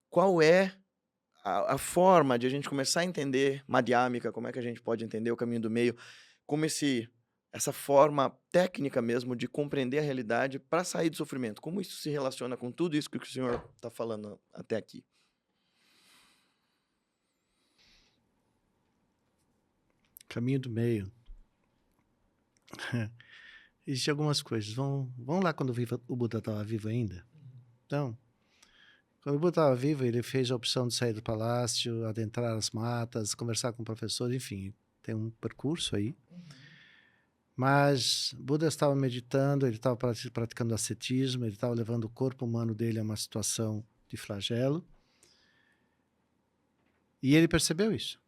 qual é a forma de a gente começar a entender Madhyamika, como é que a gente pode entender o caminho do meio, como essa forma técnica mesmo de compreender a realidade para sair do sofrimento, como isso se relaciona com tudo isso que o senhor está falando até aqui? Caminho do meio. Existem algumas coisas. Vamos lá quando o Buda estava vivo ainda. Então, quando o Buda estava vivo, ele fez a opção de sair do palácio, adentrar as matas, conversar com o professor, enfim, tem um percurso aí. Mas Buda estava meditando, ele estava praticando ascetismo, ele estava levando o corpo humano dele a uma situação de flagelo. E ele percebeu isso.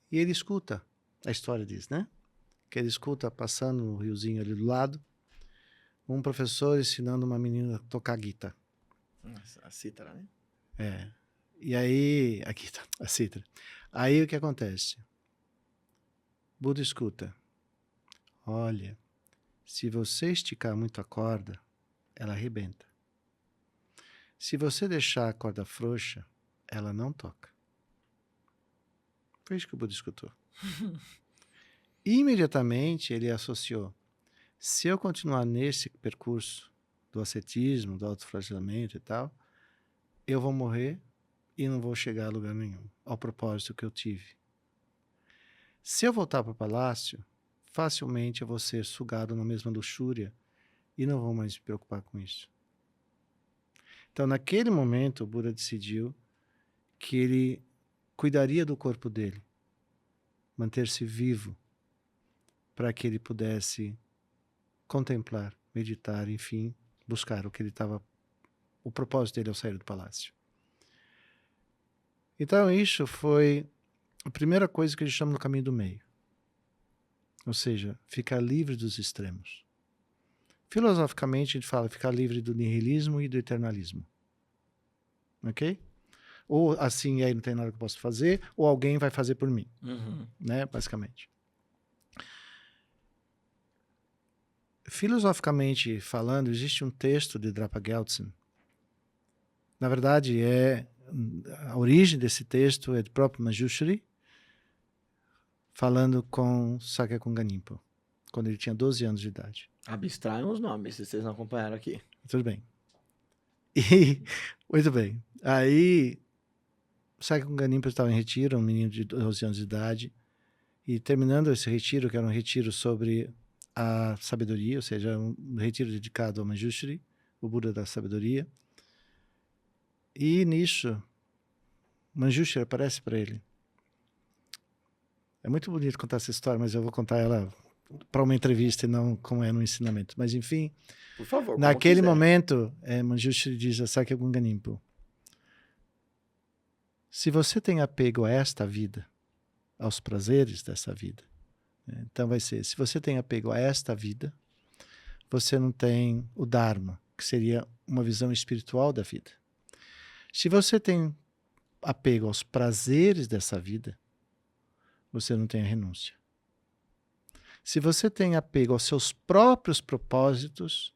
E ele escuta, a história diz, né? Que ele escuta passando no riozinho ali do lado, um professor ensinando uma menina a tocar guitarra. A cítara, né? É. E aí, aqui tá, a cítara. Aí o que acontece? Buda escuta. Olha, se você esticar muito a corda, ela arrebenta. Se você deixar a corda frouxa, ela não toca. Foi isso que o Buda escutou. Imediatamente ele associou. Se eu continuar nesse percurso do ascetismo, do autoflagelamento e tal, eu vou morrer e não vou chegar a lugar nenhum, ao propósito que eu tive. Se eu voltar para o palácio, facilmente eu vou ser sugado na mesma luxúria e não vou mais me preocupar com isso. Então, naquele momento, o Buda decidiu que ele cuidaria do corpo dele, manter-se vivo, para que ele pudesse contemplar, meditar, enfim, buscar o que ele estava, o propósito dele ao sair do palácio. Então, isso foi a primeira coisa que a gente chama no caminho do meio. Ou seja, ficar livre dos extremos. Filosoficamente, a gente fala ficar livre do nihilismo e do eternalismo. Ok? Ou assim, aí não tem nada que eu possa fazer, ou alguém vai fazer por mim. Né? Basicamente. Filosoficamente falando, existe um texto de Drapa Gyaltsen. Na verdade, a origem desse texto é do próprio Manjushri, falando com Sakya Rimpo, quando ele tinha 12 anos de idade. Abstraiam os nomes, se vocês não acompanharam aqui. Tudo bem. E, muito bem. Aí, Sakya Rimpo estava em retiro, um menino de 12 anos de idade, e terminando esse retiro, que era um retiro sobre a sabedoria, ou seja, um retiro dedicado ao Manjushri, o Buda da sabedoria. E nisso, Manjushri aparece para ele. É muito bonito contar essa história, mas eu vou contar ela para uma entrevista e não como é no ensinamento. Mas enfim, Por favor, como naquele quiser. momento, Manjushri diz a Sakya Rimpo: se você tem apego a esta vida, aos prazeres dessa vida, então vai ser, se você tem apego a esta vida, você não tem o Dharma, que seria uma visão espiritual da vida. Se você tem apego aos prazeres dessa vida, você não tem a renúncia. Se você tem apego aos seus próprios propósitos,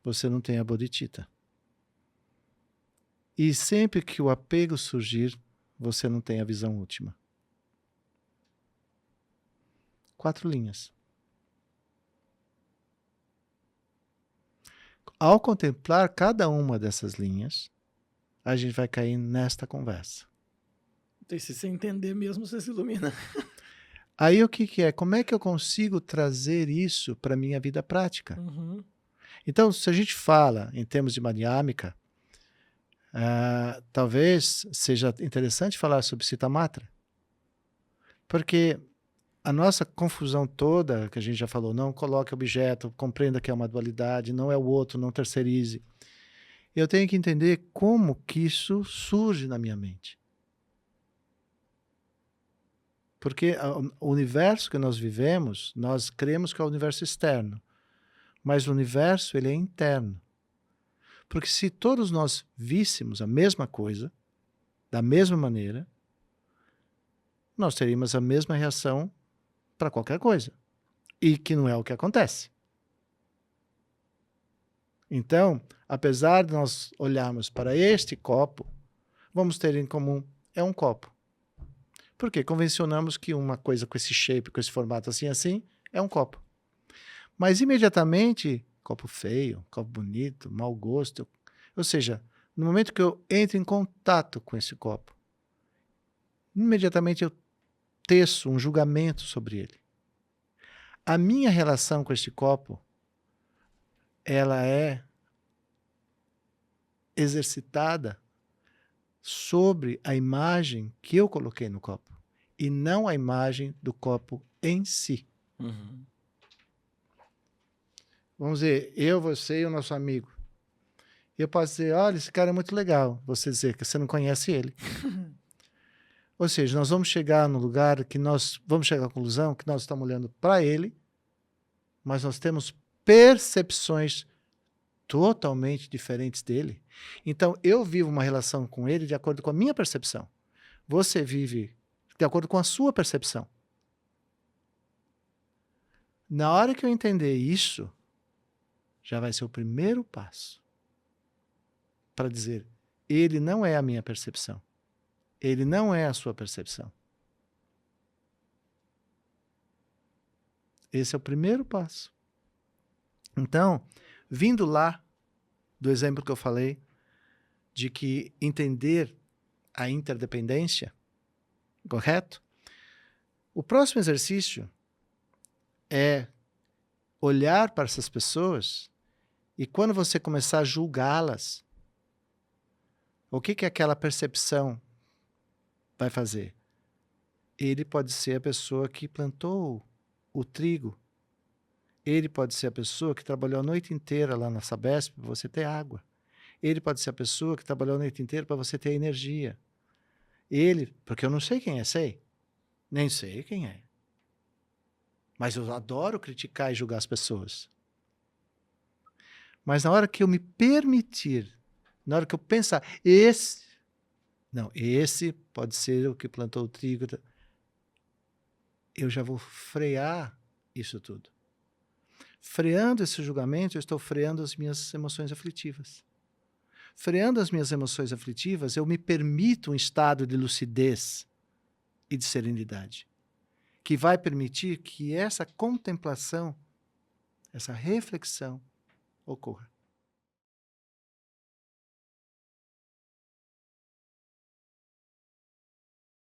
você não tem a bodhicitta. E sempre que o apego surgir, você não tem a visão última. 4 linhas. Ao contemplar cada uma dessas linhas, a gente vai cair nesta conversa. Então, se você entender mesmo, você se ilumina. Aí o que é? Como é que eu consigo trazer isso para a minha vida prática? Então, se a gente fala em termos de Madhyamika, talvez seja interessante falar sobre Citamatra. Porque a nossa confusão toda, que a gente já falou, não coloque objeto, compreenda que é uma dualidade, não é o outro, não terceirize. Eu tenho que entender como que isso surge na minha mente. Porque o universo que nós vivemos, nós cremos que é o universo externo. Mas o universo, ele é interno. Porque se todos nós víssemos a mesma coisa, da mesma maneira, nós teríamos a mesma reação para qualquer coisa. E que não é o que acontece. Então, apesar de nós olharmos para este copo, vamos ter em comum, é um copo. Porque convencionamos que uma coisa com esse shape, com esse formato assim, é um copo. Mas imediatamente, copo feio, copo bonito, mau gosto. Ou seja, no momento que eu entro em contato com esse copo, imediatamente eu teço um julgamento sobre ele. A minha relação com este copo, ela é exercitada sobre a imagem que eu coloquei no copo e não a imagem do copo em si. Uhum. Vamos dizer, eu, você e o nosso amigo. Eu posso dizer, olha, esse cara é muito legal. Você dizer que você não conhece ele. Ou seja, nós vamos chegar no lugar que nós vamos chegar à conclusão que nós estamos olhando para ele, mas nós temos percepções totalmente diferentes dele. Então, eu vivo uma relação com ele de acordo com a minha percepção. Você vive de acordo com a sua percepção. Na hora que eu entender isso, já vai ser o primeiro passo para dizer, ele não é a minha percepção. Ele não é a sua percepção. Esse é o primeiro passo. Então, vindo lá do exemplo que eu falei, de que entender a interdependência, correto? O próximo exercício é olhar para essas pessoas e quando você começar a julgá-las, o que aquela percepção vai fazer? Ele pode ser a pessoa que plantou o trigo. Ele pode ser a pessoa que trabalhou a noite inteira lá na Sabesp para você ter água. Ele pode ser a pessoa que trabalhou a noite inteira para você ter energia. Ele, porque eu não sei quem é, sei. Nem sei quem é. Mas eu adoro criticar e julgar as pessoas. Mas na hora que eu me permitir, na hora que eu pensar, esse pode ser o que plantou o trigo, eu já vou frear isso tudo. Freando esse julgamento, eu estou freando as minhas emoções aflitivas. Freando as minhas emoções aflitivas, eu me permito um estado de lucidez e de serenidade, que vai permitir que essa contemplação, essa reflexão ocorra.